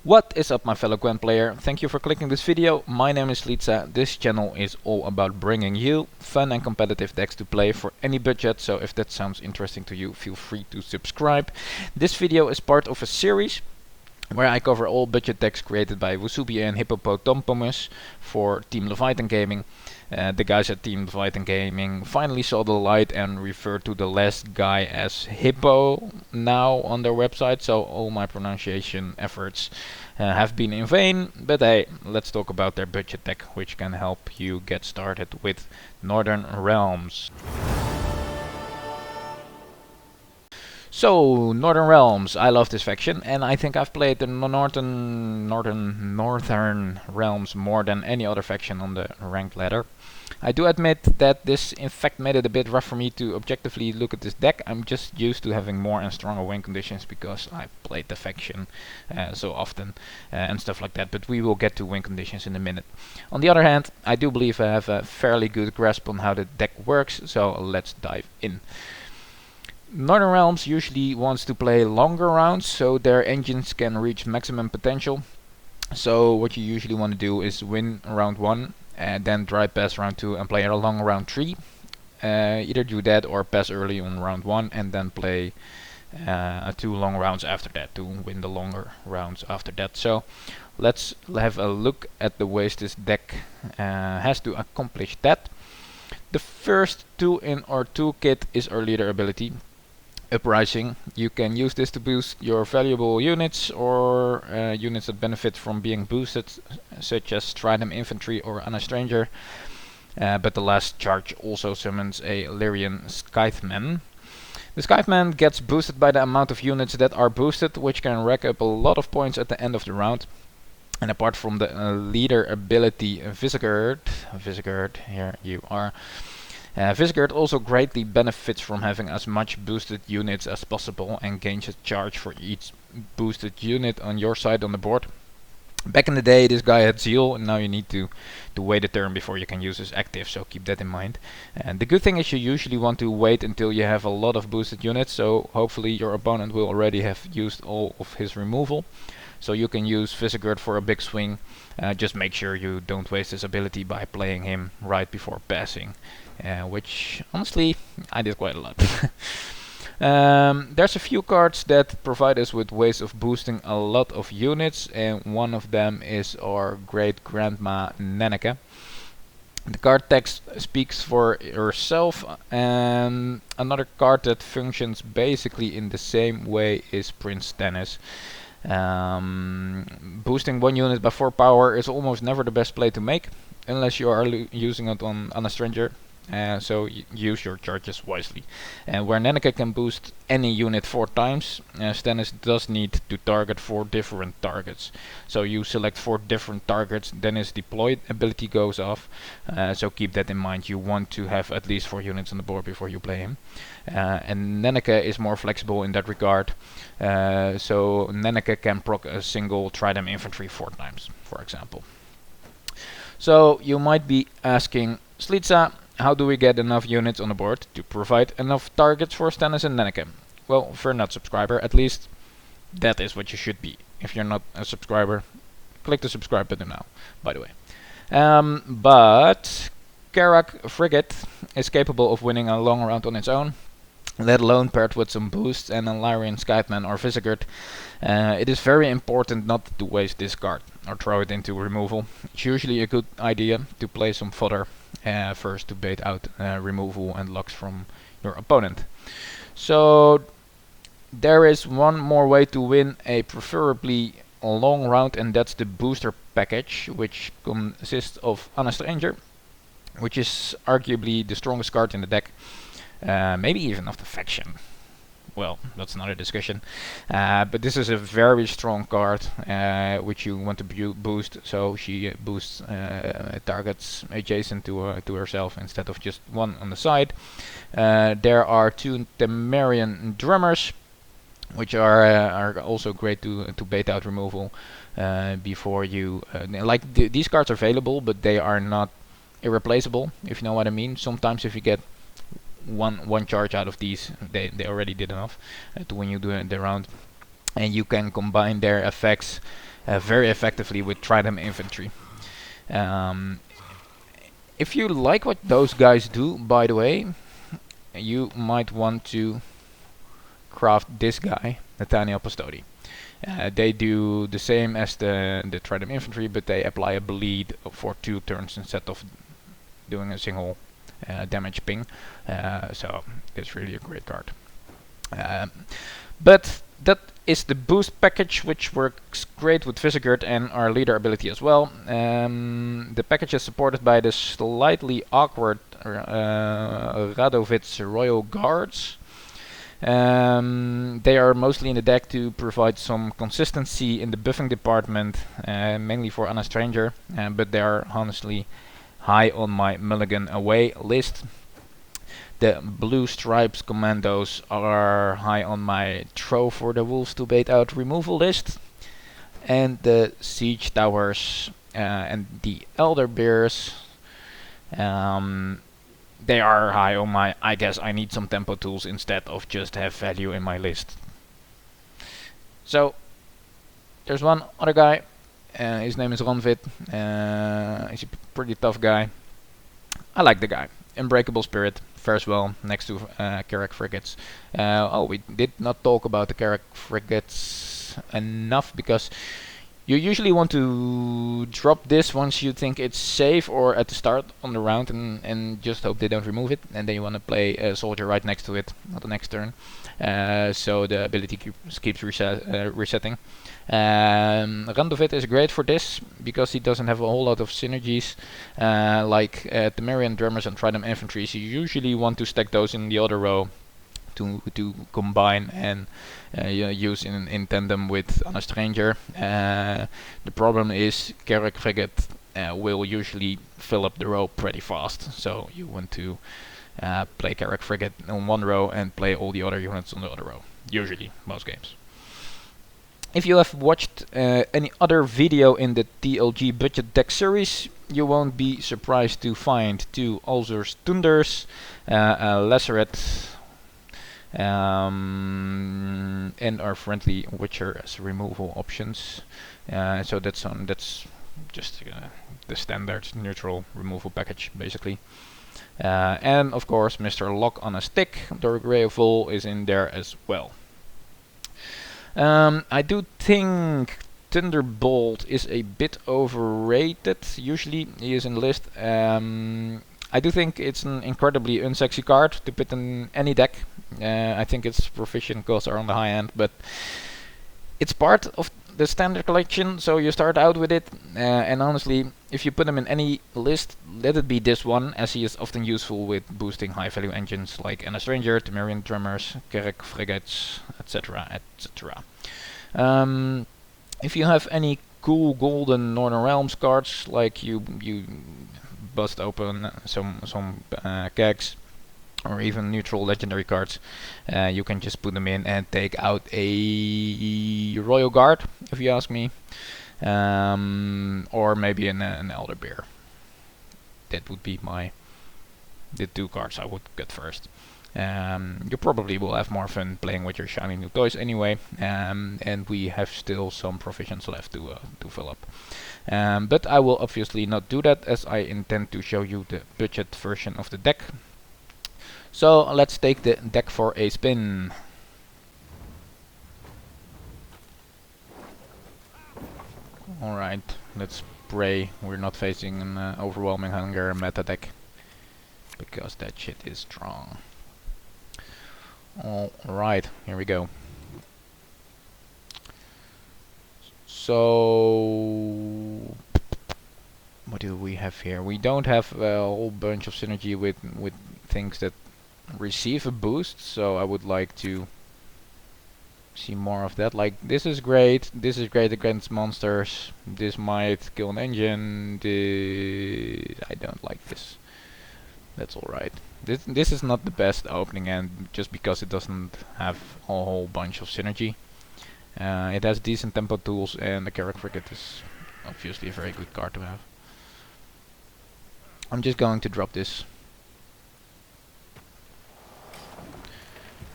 What is up, my fellow Gwent player? Thank you for clicking this video. My name is Litsa. This channel is all about bringing you fun and competitive decks to play for any budget, so if that sounds interesting to you, feel free to subscribe. This video is part of a series where I cover all budget decks created by Wusubi and Hippopotamus for Team Leviathan Gaming. The guys at Team Leviathan Gaming finally saw the light and refer to the last guy as Hippo now on their website, so all my pronunciation efforts have been in vain. But hey, let's talk about their budget deck, which can help you get started with Northern Realms. So, Northern Realms, I love this faction, and I think I've played the Northern Realms more than any other faction on the ranked ladder. I do admit that this in fact made it a bit rough for me to objectively look at this deck. I'm just used to having more and stronger win conditions because I've played the faction so often and stuff like that, but we will get to win conditions in a minute. On the other hand, I do believe I have a fairly good grasp on how the deck works, so let's dive in. Northern Realms usually wants to play longer rounds so their engines can reach maximum potential. So what you usually want to do is win round 1 and then drive past round 2 and play a long round 3. Either do that or pass early on round 1 and then play 2 long rounds after that to win the longer rounds after that. So let's have a look at the ways this deck has to accomplish that. The first tool in our toolkit is our leader ability, Uprising. You can use this to boost your valuable units or units that benefit from being boosted, such as Trident Infantry or Anna Stranger. But the last charge also summons a Lyrian Scytheman. The Scytheman gets boosted by the amount of units that are boosted, which can rack up a lot of points at the end of the round. And apart from the leader ability Visgard, here you are. Visgard also greatly benefits from having as much boosted units as possible and gains a charge for each boosted unit on your side on the board. Back in the day this guy had Zeal, and now you need to wait a turn before you can use his active, so keep that in mind. And the good thing is you usually want to wait until you have a lot of boosted units, so hopefully your opponent will already have used all of his removal. So you can use Visgard for a big swing. Just make sure you don't waste his ability by playing him right before passing, which honestly I did quite a lot. There's a few cards that provide us with ways of boosting a lot of units, and one of them is our great grandma Nenneke. The card text speaks for herself, and another card that functions basically in the same way is Prince Stennis. Boosting one unit by 4 power is almost never the best play to make unless you are using it on a stranger, so use your charges wisely. And where Nenneke can boost any unit 4 times, Stennis does need to target 4 different targets. So you select 4 different targets, then his deployed ability goes off, so keep that in mind. You want to have at least 4 units on the board before you play him. And Nenneke is more flexible in that regard, so Nenneke can proc a single Trident Infantry 4 times, for example. So you might be asking, Slitsa, how do we get enough units on the board to provide enough targets for Stennis and Nenneke? Well, if you're not a subscriber, at least that is what you should be. If you're not a subscriber, click the subscribe button now, by the way. But Karak Frigate is capable of winning a long round on its own, let alone paired with some boosts and a Lyrian Scytheman or Visgard. It is very important not to waste this card or throw it into removal. It's usually a good idea to play some fodder first to bait out removal and locks from your opponent. So there is one more way to win a preferably long round, and that's the booster package, which consists of Anna Stranger, which is arguably the strongest card in the deck. Maybe even of the faction. Well, that's another discussion. But this is a very strong card, which you want to boost. So she boosts targets adjacent to herself instead of just one on the side. There are 2 Temerian Drummers, which are also great to bait out removal before you. These cards are available, but they are not irreplaceable, if you know what I mean. Sometimes if you get one charge out of these, they already did enough to win you the round, and you can combine their effects very effectively with Trident infantry. If you like what those guys do, by the way, you might want to craft this guy, Nathaniel Pastodi. They do the same as the Trident infantry, but they apply a bleed for 2 turns instead of doing a single damage ping. So it's really a great card. But that is the boost package, which works great with Visigurd and our leader ability as well. The package is supported by the slightly awkward Radovitz Royal Guards. They are mostly in the deck to provide some consistency in the buffing department, mainly for Anna Stranger, but they are honestly high on my mulligan away list. The Blue Stripes Commandos are high on my throw for the wolves to bait out removal list. And the Siege Towers and the Elder Bears, they are high on my I guess I need some tempo tools instead of just have value in my list. So there's one other guy, his name is Ronvid. He's a pretty tough guy. I like the guy. Unbreakable Spirit, fares well next to Carrack Frigates. Oh, we did not talk about the Carrack Frigates enough, because you usually want to drop this once you think it's safe or at the start on the round, and just hope they don't remove it, and then you want to play a soldier right next to it on the next turn, so the ability keeps resetting. Randovit is great for this because he doesn't have a whole lot of synergies like Temerian Drummers and Trident Infantry, so you usually want to stack those in the other row to combine and use in tandem with Anna Stranger. The problem is Carrack Frigate will usually fill up the row pretty fast, so you want to play Carrack Frigate on one row and play all the other units on the other row, usually, most games. If you have watched any other video in the TLG budget deck series, you won't be surprised to find 2 Ulzur's Tunders, a Laceret, and our friendly Witcher as removal options. So that's just the standard neutral removal package, basically. And of course, Mr. Lock on a Stick, the Grey of Vol, is in there as well. I do think Thunderbolt is a bit overrated. Usually he is in the list. I do think it's an incredibly unsexy card to put in any deck. I think its proficient costs are on the high end, but it's part of the standard collection, so you start out with it. And honestly, if you put him in any list, let it be this one, as he is often useful with boosting high value engines like Anna Stranger, Temerian Drummers, Carrack Frigates, etc. etc. If you have any cool golden Northern Realms cards, like you bust open some kegs, or even neutral legendary cards, you can just put them in and take out a Royal Guard, if you ask me, or maybe an Elder Bear. That would be the 2 cards I would get first. You probably will have more fun playing with your shiny new toys anyway, and we have still some provisions left to fill up. But I will obviously not do that, as I intend to show you the budget version of the deck. So let's take the deck for a spin. Alright, let's pray we're not facing an overwhelming hunger meta deck, because that shit is strong. Alright, here we go. So what do we have here? We don't have a whole bunch of synergy with things that receive a boost, so I would like to see more of that. Like, this is great against monsters, this might kill an engine, I don't like this. That's alright. This is not the best opening end, just because it doesn't have a whole bunch of synergy. It has decent tempo tools, and the Carrack Frigate is obviously a very good card to have. I'm just going to drop this.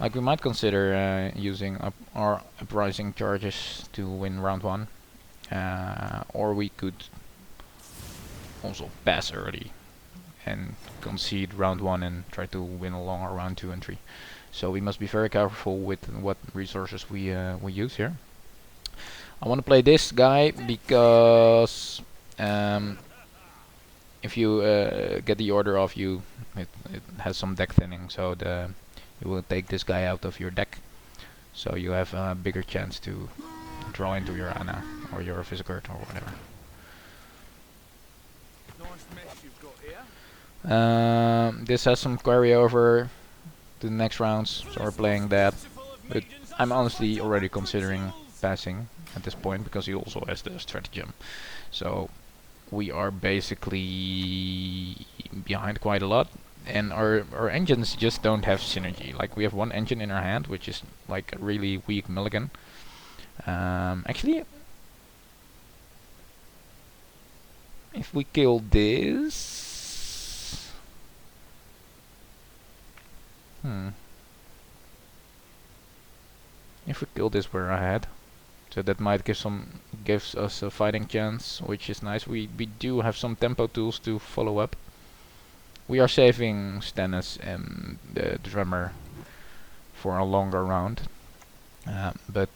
Like, we might consider using our uprising charges to win round 1. Or we could also pass early and concede round 1 and try to win along our round 2 and 3. So we must be very careful with what resources we use here. I want to play this guy because if you get the order off you, it has some deck thinning, so you will take this guy out of your deck, so you have a bigger chance to draw into your Ana or your Viscard or whatever. This has some carryover to the next rounds, so we're playing that. But I'm honestly already considering passing at this point because he also has the stratagem. So we are basically behind quite a lot, and our engines just don't have synergy. Like, we have one engine in our hand, which is like a really weak mulligan. Actually, if we kill this... If we kill this, we're ahead. So that might gives us a fighting chance, which is nice. We do have some tempo tools to follow up. We are saving Stannis and the drummer for a longer round, but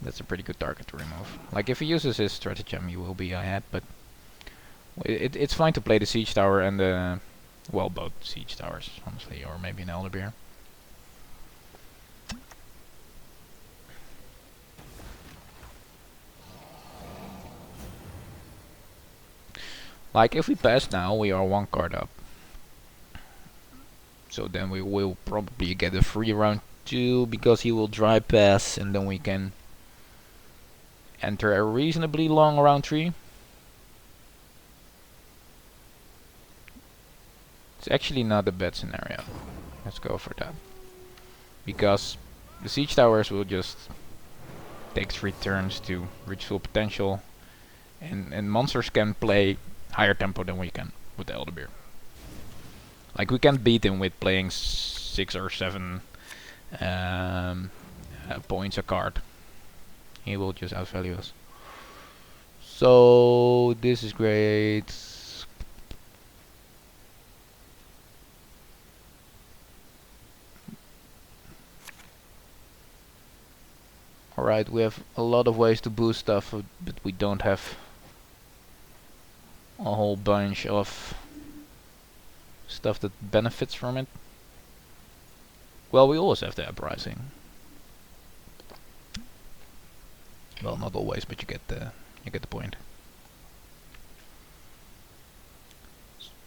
that's a pretty good target to remove. Like, if he uses his stratagem, he will be ahead, but it's fine to play the siege tower and the, well, both siege towers, honestly, or maybe an Elderbeer. Like, if we pass now, we are 1 card up. So then we will probably get a free round 2 because he will dry pass, and then we can enter a reasonably long round 3. It's actually not a bad scenario. Let's go for that. Because the siege towers will just take 3 turns to reach full potential, and monsters can play higher tempo than we can with the Elderbeer. Like, we can't beat him with playing 6 or 7 points a card. He will just outvalue us. So this is great. Alright, we have a lot of ways to boost stuff, but we don't have a whole bunch of stuff that benefits from it. Well, we always have the uprising. Well, not always, but you get the point.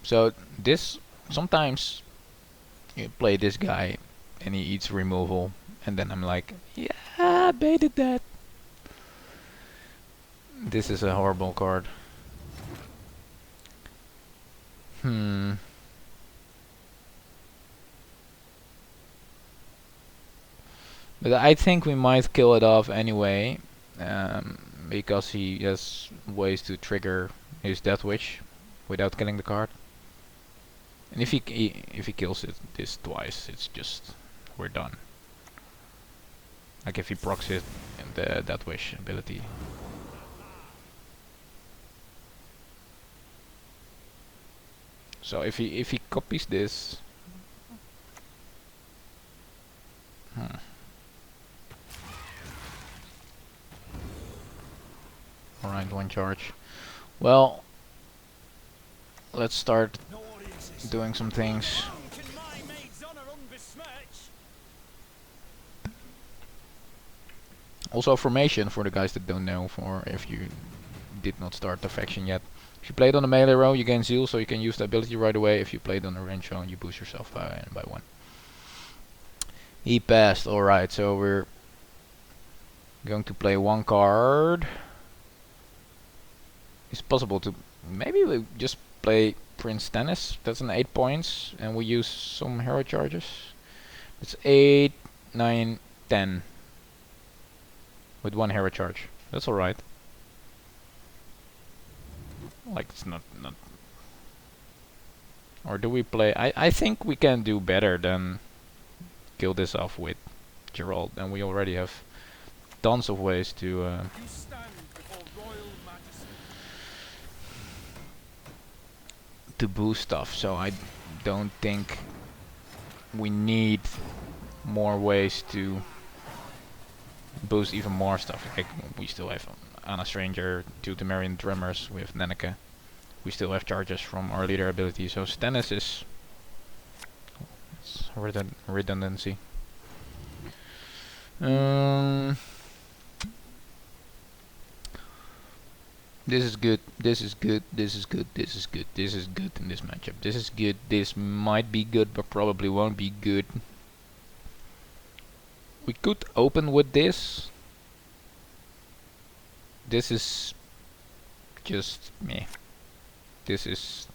So this, sometimes you play this guy and he eats removal, and then I'm like, yeah, I baited that. This is a horrible card. But I think we might kill it off anyway, because he has ways to trigger his Death Wish without killing the card. And if he kills this twice, it's just, we're done. Like, if he procs it and the Death Wish ability. So if he copies this, Alright, 1 charge. Well, let's start doing some things. Also, formation, for the guys that don't know, for if you did not start the faction yet. If you played on a melee row, you gain zeal, so you can use the ability right away. If you played on a range row, you boost yourself by 1. He passed, alright, so we're going to play 1 card. It's possible to, maybe we just play Prince Stannis, that's an 8 points, and we use some hero charges. It's 8, 9, 10 with 1 hero charge. That's alright. Like, it's not. Or do we play? I think we can do better than kill this off with Gerald, and we already have tons of ways to boost stuff, so I don't think we need more ways to boost even more stuff. Like we still have Anna Stranger, 2 Temerian Drummers with Nenneke. We still have charges from our leader ability, so Stennis is redundancy. This is good, this is good, this is good, this is good, this is good in this matchup. This is good, this might be good, but probably won't be good. We could open with this. This is just meh. This is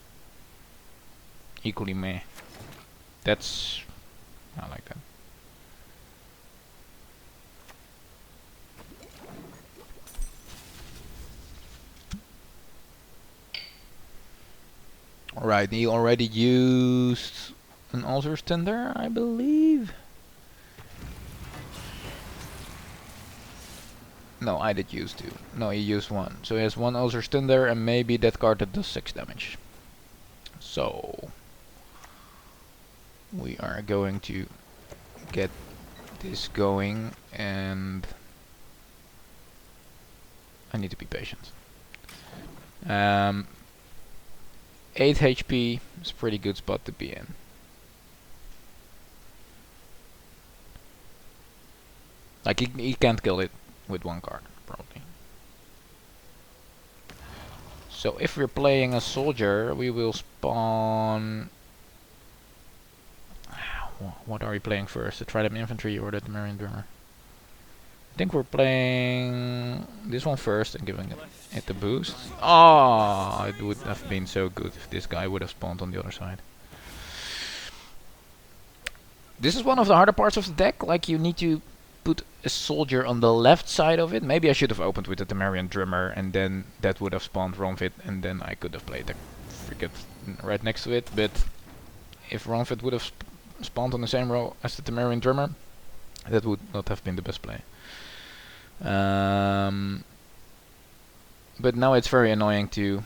equally meh. That's... I like that. Alright, he already used an Altar's Tender, I believe. No, I did use 2. No, he used 1. So he has 1 Altar's Tender and maybe that card that does 6 damage. So we are going to get this going, and I need to be patient. 8 HP is a pretty good spot to be in. Like he can't kill it with 1 card, probably. So if we're playing a soldier, we will spawn... What are we playing first? The Trident Infantry or the Temerian Drummer? I think we're playing this one first and giving it the boost. Oh, it would have been so good if this guy would have spawned on the other side. This is one of the harder parts of the deck. Like you need to put a soldier on the left side of it. Maybe I should have opened with the Temerian Drummer and then that would have spawned Ronfit and then I could have played the frigate right next to it. But if Ronfit would have spawned on the same row as the Temerian Drummer, that would not have been the best play. But now it's very annoying to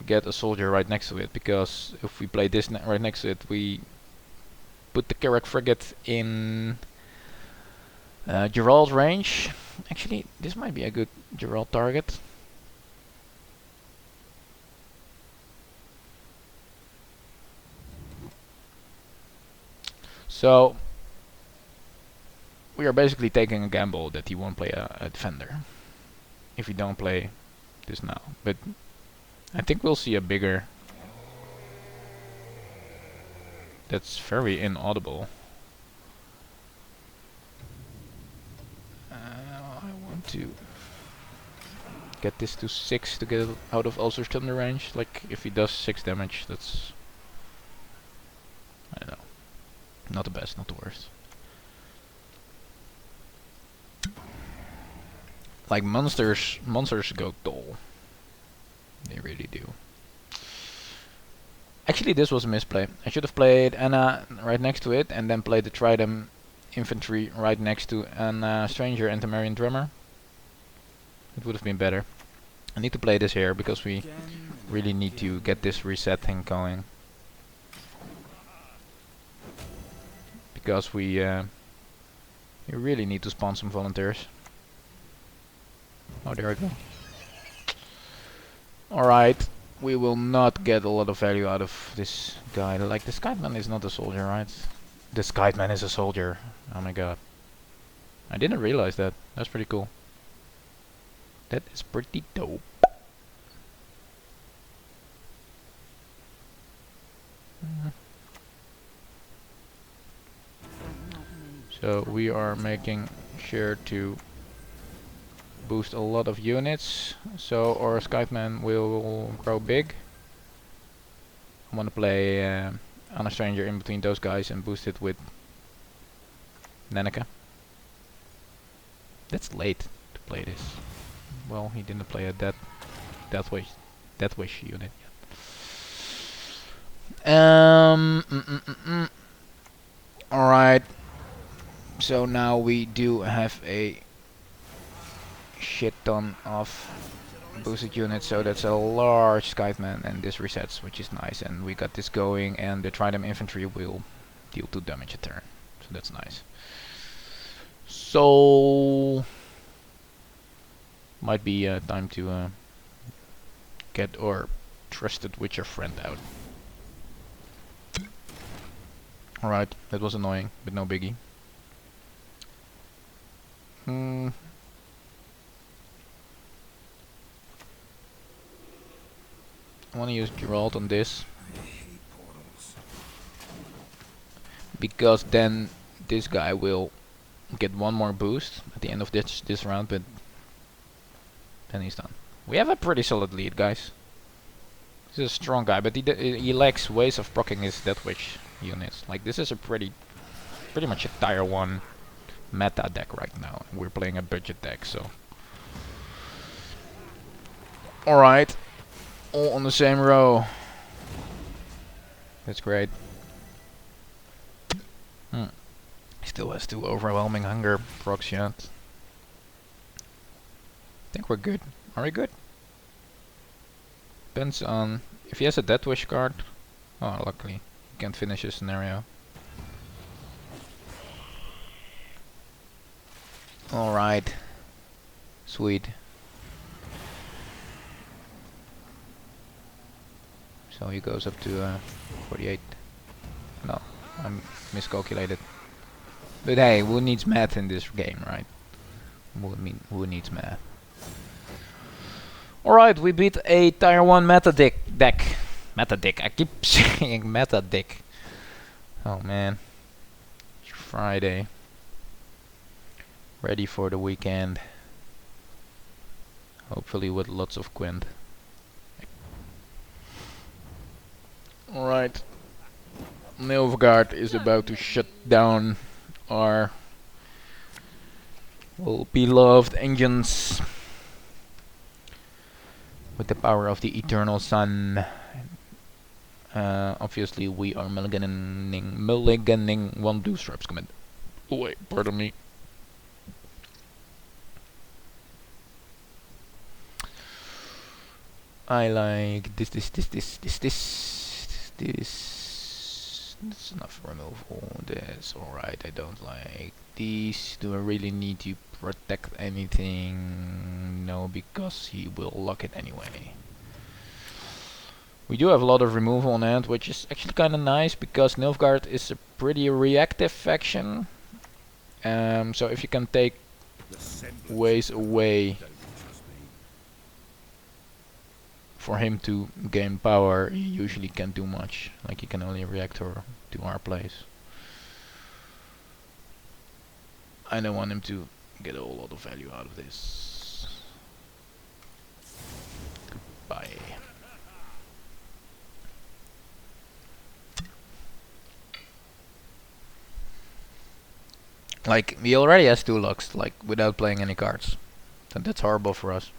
get a soldier right next to it, because if we play this right next to it, we put the Carrack frigate in Gerald range. Actually, this might be a good Gerald target. So we are basically taking a gamble that he won't play a defender if we don't play this now. But I think we'll see a bigger... That's very inaudible. I want to get this to 6 to get out of Ulcer's Thunder range. Like, if he does 6 damage, that's... I don't know. Not the best, not the worst. Like monsters go dull. They really do. Actually, this was a misplay. I should have played Anna right next to it and then played the Trident Infantry right next to Anna Stranger and Temerian Drummer. It would have been better. I need to play this here because we really need to get this reset thing going. Because we really need to spawn some volunteers. Oh, there we go. Alright, we will not get a lot of value out of this guy. Like, the Skyman is not a soldier, right? The Skyman is a soldier. Oh my god. I didn't realize that. That's pretty cool. That is pretty dope. So we are making sure to boost a lot of units, so our Skyman will grow big. I want to play Anna Stranger in between those guys and boost it with Nenneke. That's late to play this. Well, he didn't play it that wish unit yet. Alright. So now we do have a shit ton of boosted units, so that's a large Scytheman, and this resets, which is nice. And we got this going, and the Trident infantry will deal 2 damage a turn, so that's nice. So might be time to get our trusted Witcher friend out. Alright, that was annoying, but no biggie. I want to use Geralt on this, because then this guy will get 1 more boost at the end of this round, but then he's done. We have a pretty solid lead, guys. He's a strong guy, but he lacks ways of proccing his Death Witch units. Like, this is a pretty much a tier 1 meta deck right now. We're playing a budget deck, so. Alright. All on the same row. That's great. Still has 2 overwhelming hunger procs yet. I think we're good. Are we good? Depends on if he has a Death Wish card. Oh, luckily he can't finish his scenario. Alright. Sweet. So he goes up to 48. No, I'm miscalculated. But hey, who needs math in this game, right? Who needs math? Alright, we beat a tier 1 meta deck. Meta deck. I keep saying meta deck. Oh man. It's Friday. Ready for the weekend. Hopefully with lots of Gwent. Alright. Nilfgaard is about to shut down our beloved engines with the power of the eternal sun. Obviously we are mulliganing 1 blue stripes command. Oh wait, pardon me. I like this. That's enough removal. That's alright. I don't like these. Do I really need to protect anything? No, because he will lock it anyway. We do have a lot of removal on hand, which is actually kind of nice because Nilfgaard is a pretty reactive faction. So if you can take ways away for him to gain power, he usually can't do much. Like, he can only react to our plays. I don't want him to get a whole lot of value out of this. Goodbye. Like, he already has 2 locks, like, without playing any cards. So that's horrible for us.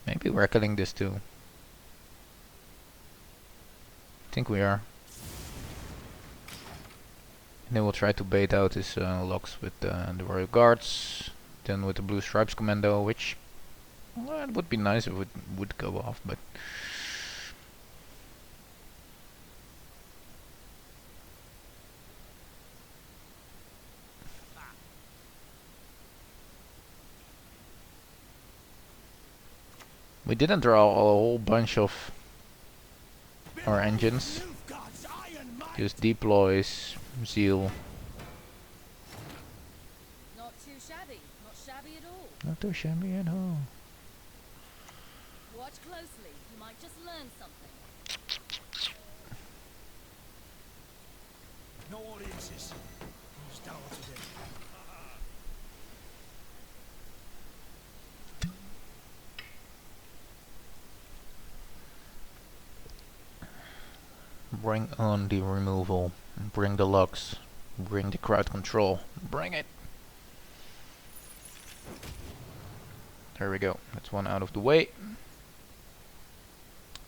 Maybe we're killing this too. I think we are. And then we'll try to bait out his locks with the Royal Guards. Then with the Blue Stripes Commando, which well, it would be nice if it would go off, but we didn't draw a whole bunch of our engines. Just deploys, Zeal. Not too shabby. Not shabby at all. Not too shabby at all. Watch closely. You might just learn something. No audiences. Who's down today? Bring on the removal. Bring the locks. Bring the crowd control. Bring it! There we go. That's 1 out of the way.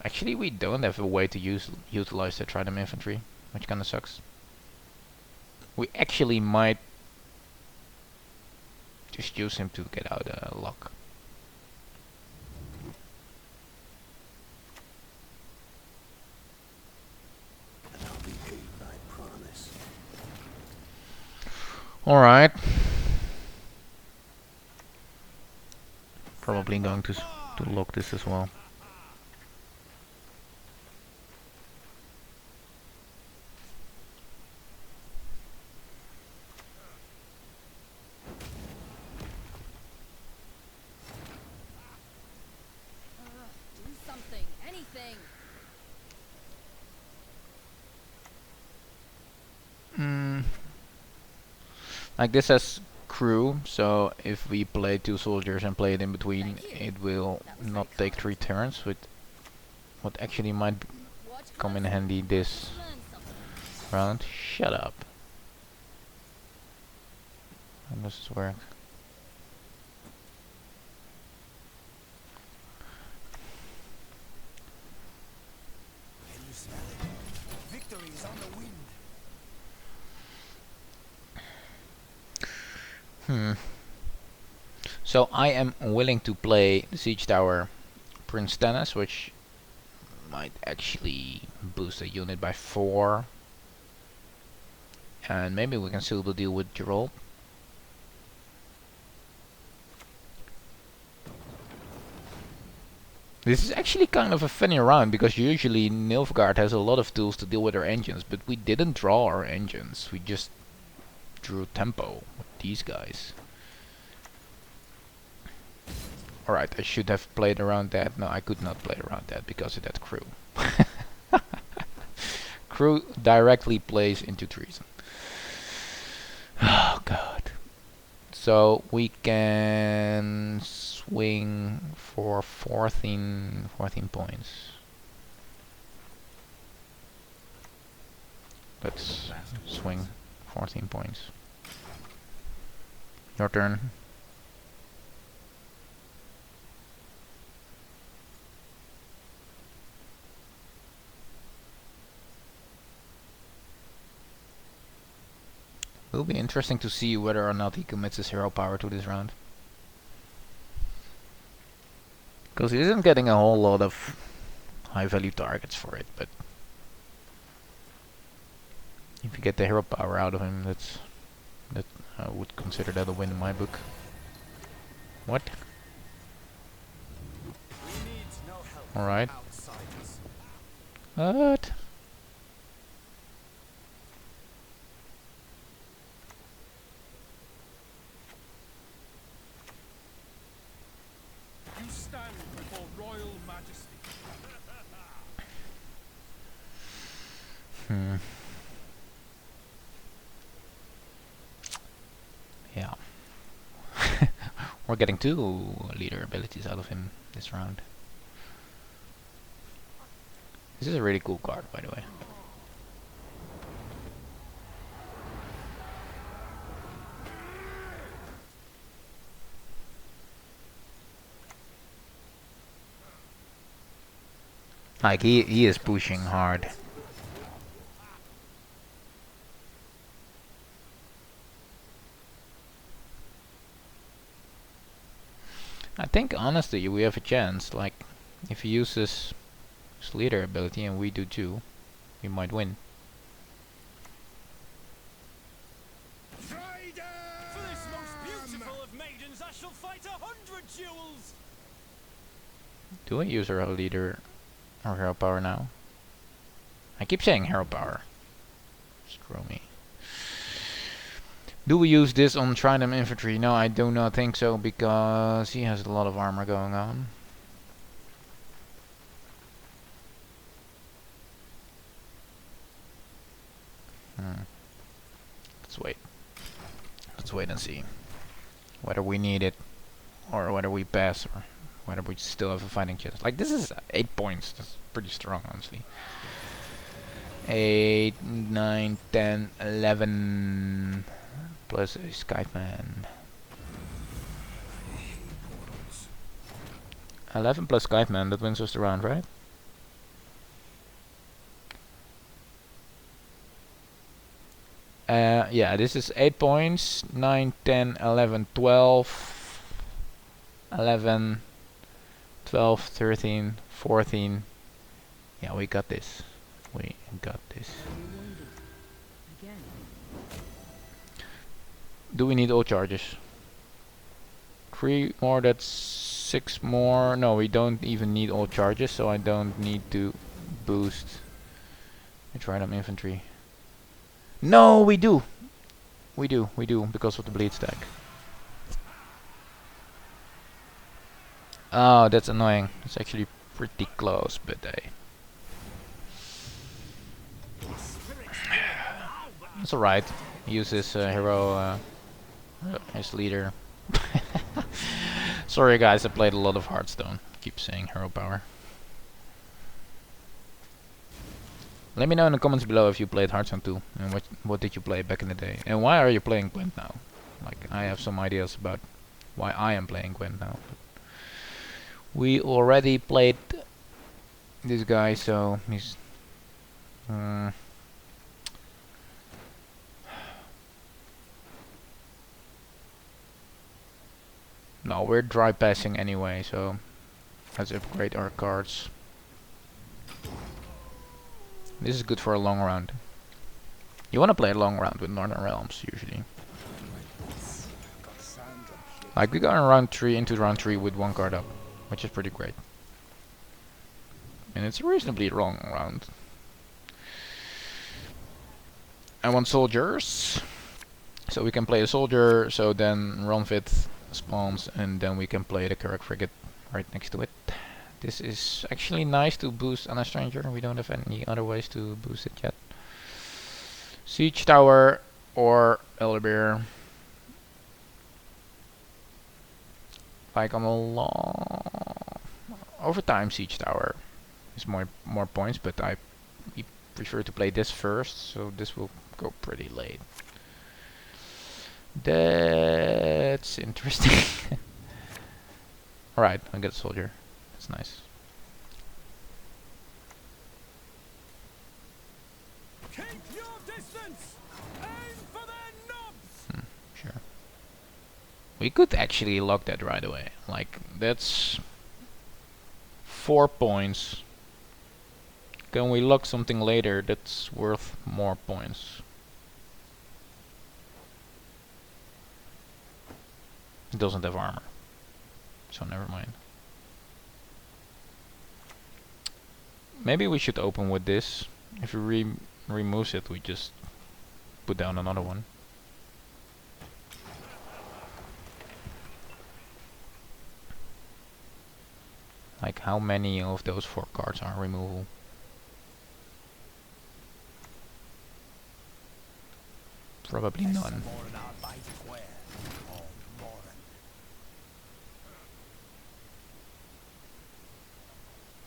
Actually, we don't have a way to utilize the Trident infantry, which kinda sucks. We actually might just use him to get out a lock. Alright. Probably going to lock this as well. Do something, anything. Like this has crew, so if we play 2 soldiers and play it in between, it will not take 3 turns, with what actually might Watch come in closely. handy this Learn something. round. Shut up. How does this work? Can you smell it? Victory is on the wind. So I am willing to play the Siege Tower Prince Tennis, which might actually boost the unit by 4. And maybe we can still deal with Geralt. This is actually kind of a funny round, because usually Nilfgaard has a lot of tools to deal with our engines, but we didn't draw our engines, we just drew tempo with these guys. Alright, I should have played around that. No, I could not play around that because of that crew. Crew directly plays into treason. Oh god. So we can swing for 14 points. Let's swing 14 points. Your turn. Will be interesting to see whether or not he commits his hero power to this round. Because he isn't getting a whole lot of high value targets for it, but if you get the hero power out of him, that I would consider that a win in my book. What? We need no help Alright. from outsiders. What? You stand before royal majesty. Yeah. We're getting 2 leader abilities out of him this round. This is a really cool card, by the way. Like he is pushing hard. I think honestly we have a chance. Like if he uses his leader ability and we do too, we might win. For this most beautiful of maidens, I shall fight 100 duels. Do I use our leader or hero power now? I keep saying hero power. Screw me. Do we use this on Trident infantry? No, I do not think so, because he has a lot of armor going on. Let's wait. Let's wait and see whether we need it, or whether we pass, or whether we still have a fighting chance. Like this is 8 points. That's pretty strong, honestly. 8, 9, 10, 11 plus a Skypeman. 11 plus Skypeman, that wins us the round, right? Yeah, this is 8 points. 9, 10, 11, 12, 11, 12, 13, 14. Yeah, we got this. We got this. Again. Do we need all charges? 3 more, that's 6 more. No, we don't even need all charges, so I don't need to boost. Let's try them infantry. No, we do! We do, because of the bleed stack. Oh, that's annoying. It's actually pretty close, but hey. It's alright. Use his hero, his leader. Sorry guys, I played a lot of Hearthstone. Keep saying hero power. Let me know in the comments below if you played Hearthstone 2 and what did you play back in the day, and why are you playing Gwent now? Like, I have some ideas about why I am playing Gwent now. We already played this guy, so he's no, we're dry passing anyway, so let's upgrade our cards. This is good for a long round. You wanna play a long round with Northern Realms usually. Like, we got in round 3 into round 3 with 1 card up, which is pretty great. And it's a reasonably long round. I want soldiers, so we can play a soldier, so then Ronfit spawns, and then we can play the Carrack Frigate right next to it. This is actually nice to boost on a stranger. We don't have any other ways to boost it yet. Siege Tower or Elderbeer. Like on a long overtime Siege Tower is more points, but I prefer to play this first, so this will go pretty late. That's interesting. Alright, I get a soldier. That's nice. Keep your distance. Aim for their knobs. Sure. We could actually lock that right away. Like, that's 4 points. Can we lock something later that's worth more points? It doesn't have armor, so never mind. Maybe we should open with this. If he removes it, we just put down another one. Like, how many of those 4 cards are removable? Probably none.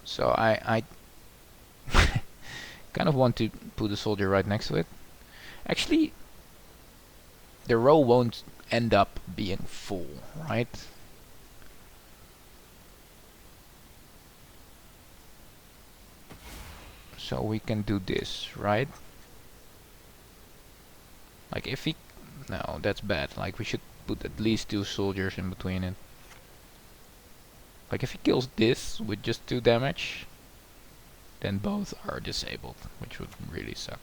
So I kind of want to put a soldier right next to it. Actually, the row won't end up being full, right? So we can do this, right? Like, if he... No, that's bad. Like, we should put at least 2 soldiers in between it. Like, if he kills this with just 2 damage, then both are disabled, which would really suck.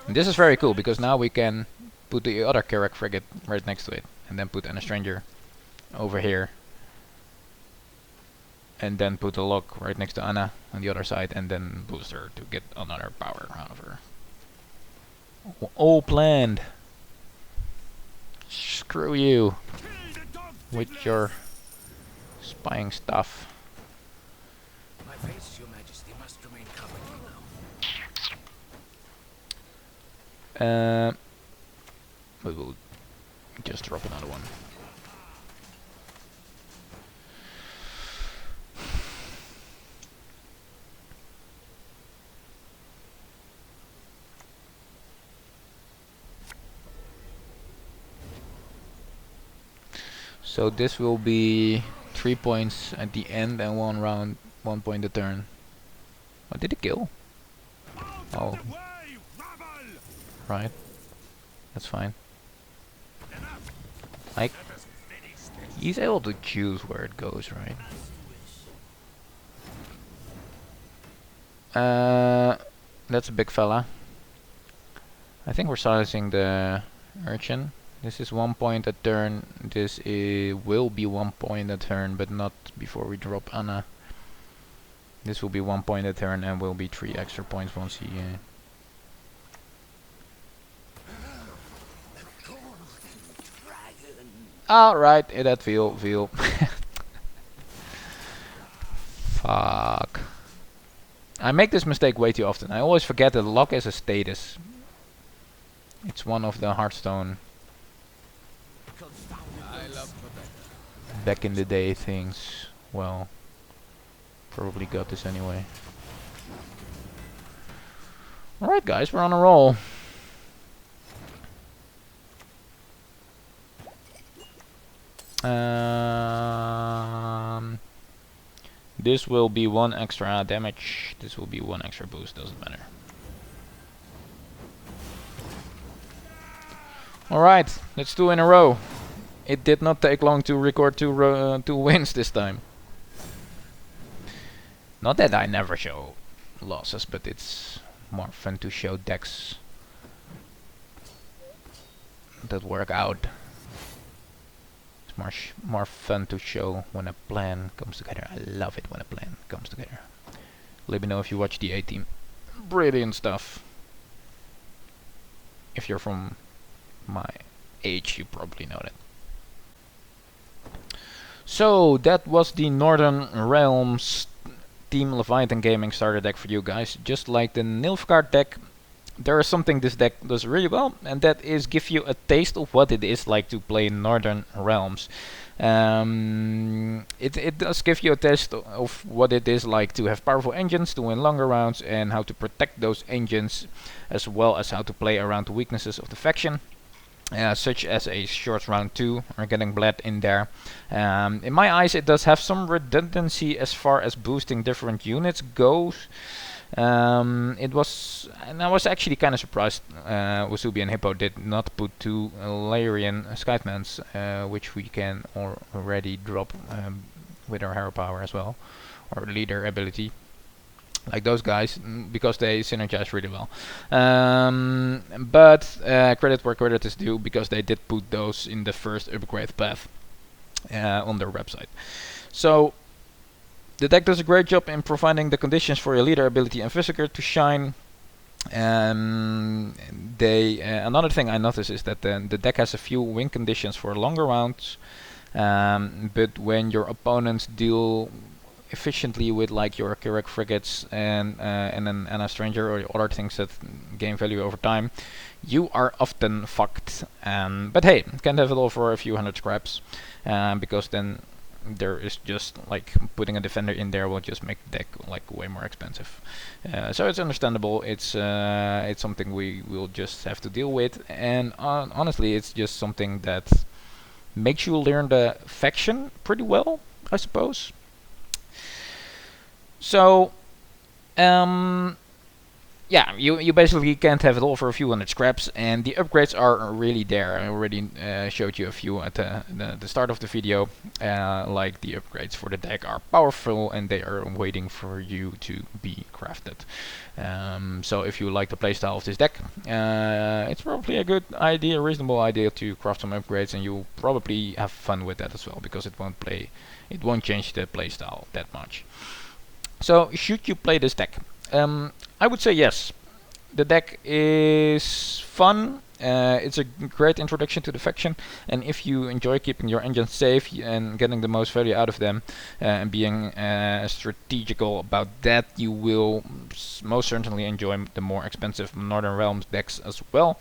And this is very cool, because now we can put the other Carrack Frigate right next to it, and then put a stranger over here. And then put a lock right next to Anna on the other side, and then boost her to get another power out of her. All planned. Screw you with your spying stuff. My face, Your Majesty, must remain covered now. We will just drop another one. So this will be 3 points at the end and 1 round, 1 point a turn. What did it kill? Oh, Away, rabble! right. That's fine. Enough. Like, Let us finish this. he's able to choose where it goes, right? As you wish. That's a big fella. I think we're silencing the urchin. This is 1 point a turn. This will be 1 point a turn, but not before we drop Anna. This will be 1 point a turn and will be 3 extra points once he... Alright, that feel. Fuck. I make this mistake way too often. I always forget that lock is a status. It's one of the Hearthstone back in the day things. Well, probably got this anyway. Alright guys, we're on a roll. This will be 1 extra damage. This will be 1 extra boost, doesn't matter. Alright, that's 2 in a row. It did not take long to record 2 wins this time. Not that I never show losses, but it's more fun to show decks that work out. It's more fun to show when a plan comes together. I love it when a plan comes together. Let me know if you watch the A-Team. Brilliant stuff. If you're from my age, you probably know that. So that was the Northern Realms Team Leviathan Gaming starter deck for you guys. Just like the Nilfgaard deck, there is something this deck does really well, and that is give you a taste of what it is like to play Northern Realms. It does give you a taste of what it is like to have powerful engines, to win longer rounds, and how to protect those engines, as well as how to play around the weaknesses of the faction. Such as a short round 2 or getting bled in there. In my eyes, it does have some redundancy as far as boosting different units goes. And I was actually kind of surprised Wasubi and Hippo did not put 2 Lyrian Skytemans, which we can already drop with our hero power as well, or leader ability. Like those guys, because they synergize really well. But credit where credit is due, because they did put those in the first upgrade path on their website. So the deck does a great job in providing the conditions for your leader ability and Visitor to shine. Another thing I noticed is that the deck has a few win conditions for longer rounds, but when your opponents deal efficiently with like your Kirak frigates and a stranger or other things that gain value over time, you are often fucked. But hey, can't have it all for a few hundred scraps, because then there is just like putting a defender in there will just make the deck like way more expensive. So it's understandable. It's something we will just have to deal with, and honestly, it's just something that makes you learn the faction pretty well, I suppose. So, yeah, you basically can't have it all for a few hundred scraps, and the upgrades are really there. I already showed you a few at the start of the video. Like the upgrades for the deck are powerful, and they are waiting for you to be crafted. So if you like the playstyle of this deck, it's probably a good idea, reasonable idea to craft some upgrades, and you'll probably have fun with that as well, because it won't change the playstyle that much. So, should you play this deck? I would say yes. The deck is fun. It's a great introduction to the faction, and if you enjoy keeping your engines safe and getting the most value out of them, and being strategical about that, you will most certainly enjoy the more expensive Northern Realms decks as well.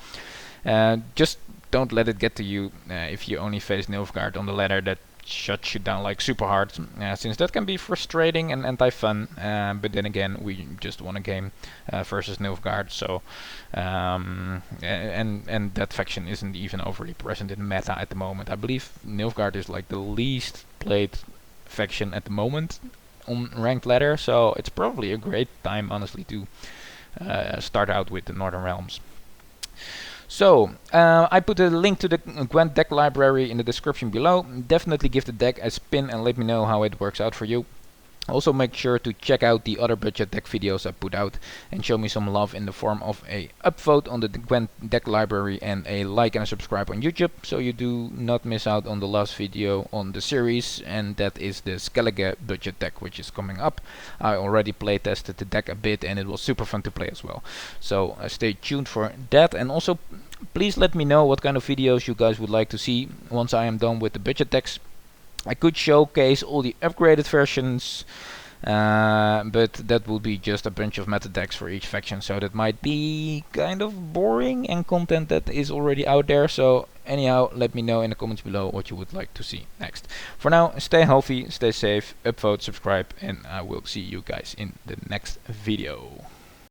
Just don't let it get to you if you only face Nilfgaard on the ladder that shuts you down like super hard, since that can be frustrating and anti-fun, but then again, we just won a game versus Nilfgaard, so and that faction isn't even overly present in meta at the moment. I believe Nilfgaard is like the least played faction at the moment on ranked ladder, so it's probably a great time honestly to start out with the Northern Realms. So, I put a link to the Gwent deck library in the description below. Definitely give the deck a spin and let me know how it works out for you. Also make sure to check out the other budget deck videos I put out and show me some love in the form of a upvote on the Gwent deck library and a like and a subscribe on YouTube, so you do not miss out on the last video on the series, and that is the Skellige budget deck, which is coming up. I already play tested the deck a bit and it was super fun to play as well. So stay tuned for that, and also please let me know what kind of videos you guys would like to see once I am done with the budget decks. I could showcase all the upgraded versions, but that would be just a bunch of meta decks for each faction, so that might be kind of boring and content that is already out there. So anyhow, let me know in the comments below what you would like to see next. For now, stay healthy, stay safe, upvote, subscribe, and I will see you guys in the next video.